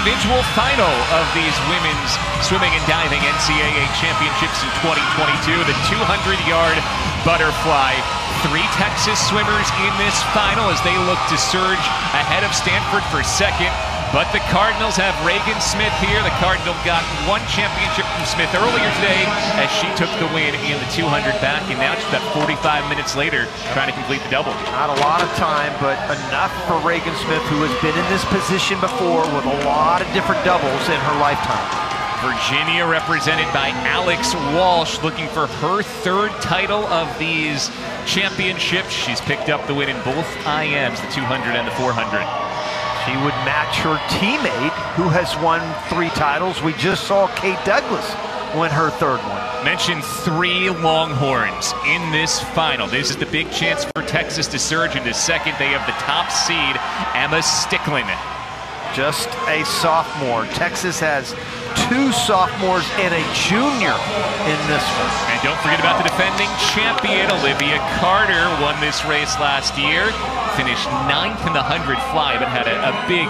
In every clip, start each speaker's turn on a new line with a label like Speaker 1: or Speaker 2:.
Speaker 1: individual final of these women's swimming and diving NCAA championships in 2022, the 200-yard butterfly. 3 Texas swimmers in this final as they look to surge ahead of Stanford for second. But the Cardinals have Regan Smith here. The Cardinal got 1 championship from Smith earlier today as she took the win in the 200 back, and now she's about 45 minutes later trying to complete the double.
Speaker 2: Not a lot of time, but enough for Regan Smith, who has been in this position before with a lot of different doubles in her lifetime.
Speaker 1: Virginia represented by Alex Walsh, looking for her 3rd title of these championships. She's picked up the win in both IMs, the 200 and the 400.
Speaker 2: She would match her teammate who has won 3 titles. We just saw Kate Douglas win her 3rd one.
Speaker 1: Mentioned 3 Longhorns in this final. This is the big chance for Texas to surge into second. They have the top seed, Emma Sticklen.
Speaker 2: Just a sophomore. Texas has 2 sophomores and a junior in this one.
Speaker 1: And don't forget about the defending champion, Olivia Carter, won this race last year. Finished 9th in the 100 fly, but had a big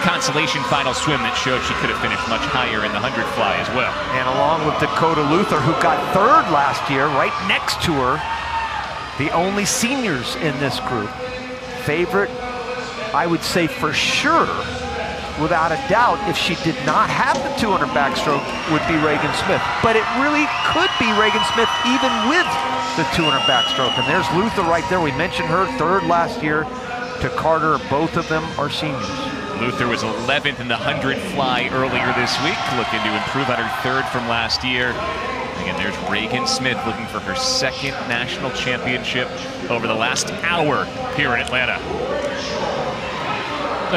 Speaker 1: consolation final swim that showed she could have finished much higher in the 100 fly as well.
Speaker 2: And along with Dakota, who got 3rd last year, right next to her, the only seniors in this group. Favorite, I would say for sure, without a doubt, if she did not have the 200 backstroke, would be Regan Smith. But it really could be Regan Smith even with the 200 backstroke. And there's Luther right there. We mentioned her 3rd last year to Carter. Both of them are seniors.
Speaker 1: Luther was 11th in the 100 fly earlier this week, looking to improve on her 3rd from last year. Again, there's Regan Smith looking for her 2nd national championship over the last hour here in Atlanta.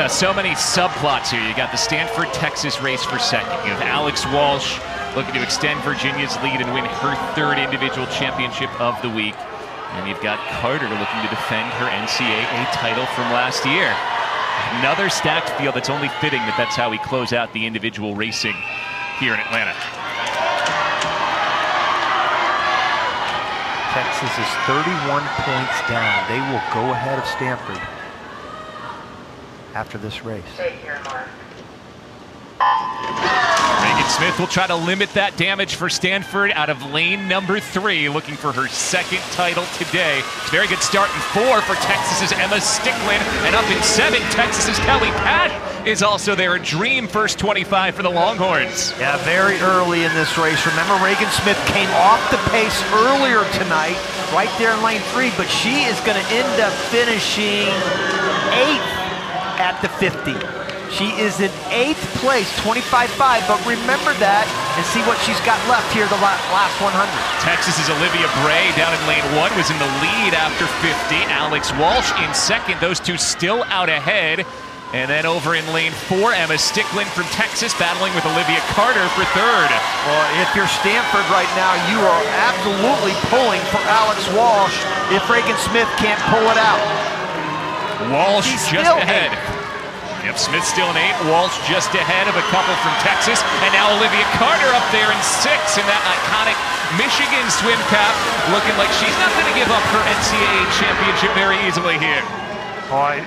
Speaker 1: So many subplots here. You got the Stanford, Texas race for second. You have Alex Walsh looking to extend Virginia's lead and win her 3rd individual championship of the week. And you've got Carter looking to defend her NCAA title from last year. Another stacked field. That's only fitting that that's how we close out the individual racing here in Atlanta.
Speaker 2: Texas is 31 points down. They will go ahead of Stanford after this race.
Speaker 1: Regan Smith will try to limit that damage for Stanford out of lane number 3, looking for her 2nd title today. Very good start in 4 for Texas's Emma Sticklen, and up in 7, Texas's Kelly Pash is also there. A dream first 25 for the Longhorns.
Speaker 2: Yeah, very early in this race. Remember, Regan Smith came off the pace earlier tonight, right there in lane 3, but she is going to end up finishing 8th at the 50. She is in 8th place, 25.5, but remember that and see what she's got left here the last 100.
Speaker 1: Texas's Olivia Bray down in lane 1 was in the lead after 50. Alex Walsh in 2nd, those 2 still out ahead. And then over in lane 4, Emma Sticklen from Texas battling with Olivia Carter for 3rd.
Speaker 2: Well, if you're Stanford right now, you are absolutely pulling for Alex Walsh if Regan Smith can't pull it out.
Speaker 1: Walsh just ahead. Yep, Smith still in 8. Walsh just ahead of a couple from Texas. And now Olivia Carter up there in 6 in that iconic Michigan swim cap. Looking like she's not going to give up her NCAA championship very easily here.
Speaker 2: Boy,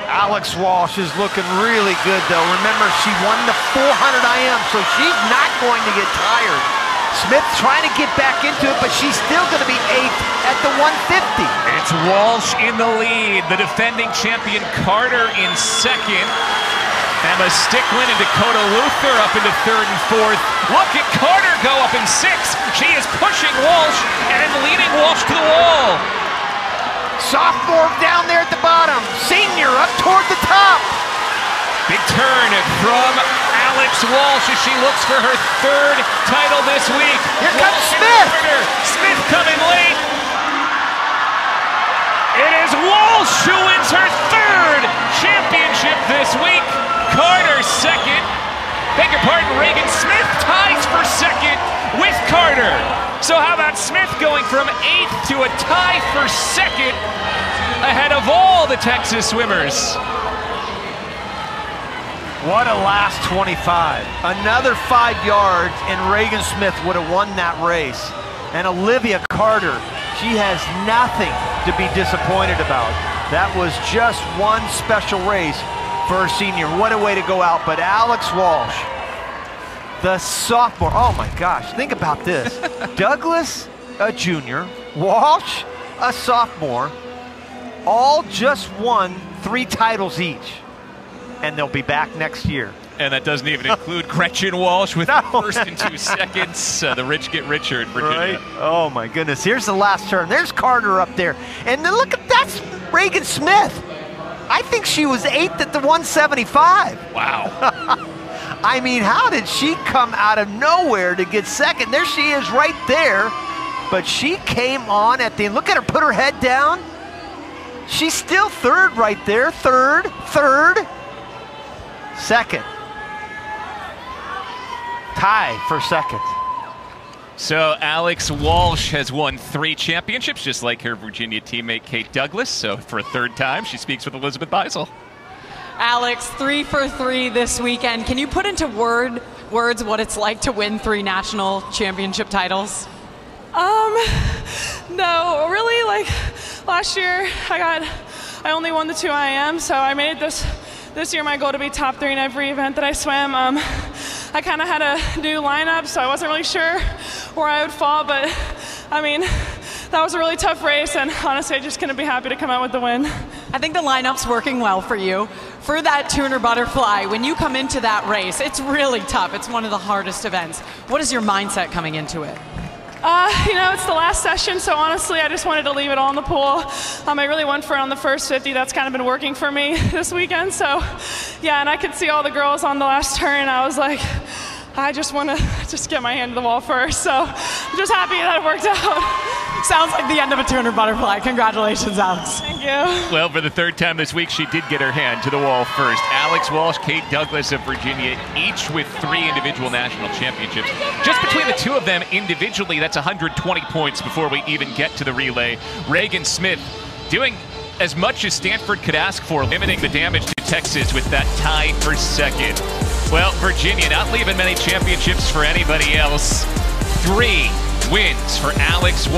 Speaker 2: Alex Walsh is looking really good, though. Remember, she won the 400 IM, so she's not going to get tired. Smith trying to get back into it, but she's still going to be 8th at the 150.
Speaker 1: It's Walsh in the lead. The defending champion Carter in 2nd. Emma Sticklen and Dakota up into 3rd and 4th. Look at Carter go up in 6th. She is pushing Walsh and leading Walsh to the wall.
Speaker 2: Sophomore down there at the bottom. Senior up toward the top.
Speaker 1: Big turn from Alex Walsh as she looks for her 3rd title this week.
Speaker 2: Here comes Smith.
Speaker 1: Smith coming late. It is Walsh who wins her 3rd championship this week. Carter 2nd. Beg your pardon, Regan Smith ties for 2nd with Carter. So how about Smith going from 8th to a tie for 2nd ahead of all the Texas swimmers?
Speaker 2: What a last 25. Another 5 yards and Regan Smith would have won that race. And Olivia Carter, she has nothing to be disappointed about. That was just one special race for a senior. What a way to go out. But Alex Walsh, the sophomore. Oh my gosh, think about this. Douglas, a junior. Walsh, a sophomore. All just won 3 titles each. And they'll be back next year.
Speaker 1: And that doesn't even include Gretchen Walsh with first and 2 seconds. The rich get richer in Virginia.
Speaker 2: Right? Oh my goodness. Here's the last turn. There's Carter up there. And then look at that's Regan Smith. I think she was 8th at the 175.
Speaker 1: Wow.
Speaker 2: I mean, how did she come out of nowhere to get second? There she is right there. But she came on at the end. Look at her put her head down. She's still third right there. Third. Second. Tie for second.
Speaker 1: So Alex Walsh has won 3 championships, just like her Virginia teammate Kate Douglas. So for a 3rd time, she speaks with Elizabeth Beisel.
Speaker 3: Alex, 3 for 3 this weekend. Can you put into words what it's like to win 3 national championship titles?
Speaker 4: No, really, like last year I only won the 2 IM, so I made this year my goal to be top 3 in every event that I swam. I kind of had a new lineup, so I wasn't really sure where I would fall, but I mean, that was a really tough race, and honestly, I just couldn't be happy to come out with the win.
Speaker 3: I think the lineup's working well for you. For that 200 butterfly, when you come into that race, it's really tough. It's one of the hardest events. What is your mindset coming into it?
Speaker 4: You know, it's the last session, so honestly, I just wanted to leave it all in the pool. I really went for it on the first 50. That's kind of been working for me this weekend. So, yeah, and I could see all the girls on the last turn. I was like, I just want to just get my hand to the wall first. So, I'm just happy that it worked out.
Speaker 3: Sounds like the end of a 200 butterfly. Congratulations, Alex.
Speaker 4: Thank you.
Speaker 1: Well, for the 3rd time this week, she did get her hand to the wall first. Alex Walsh, Kate Douglas of Virginia, each with 3 individual national championships. Just between the 2 of them individually, that's 120 points before we even get to the relay. Regan Smith doing as much as Stanford could ask for, limiting the damage to Texas with that tie for second. Well, Virginia not leaving many championships for anybody else. 3 wins for Alex Walsh.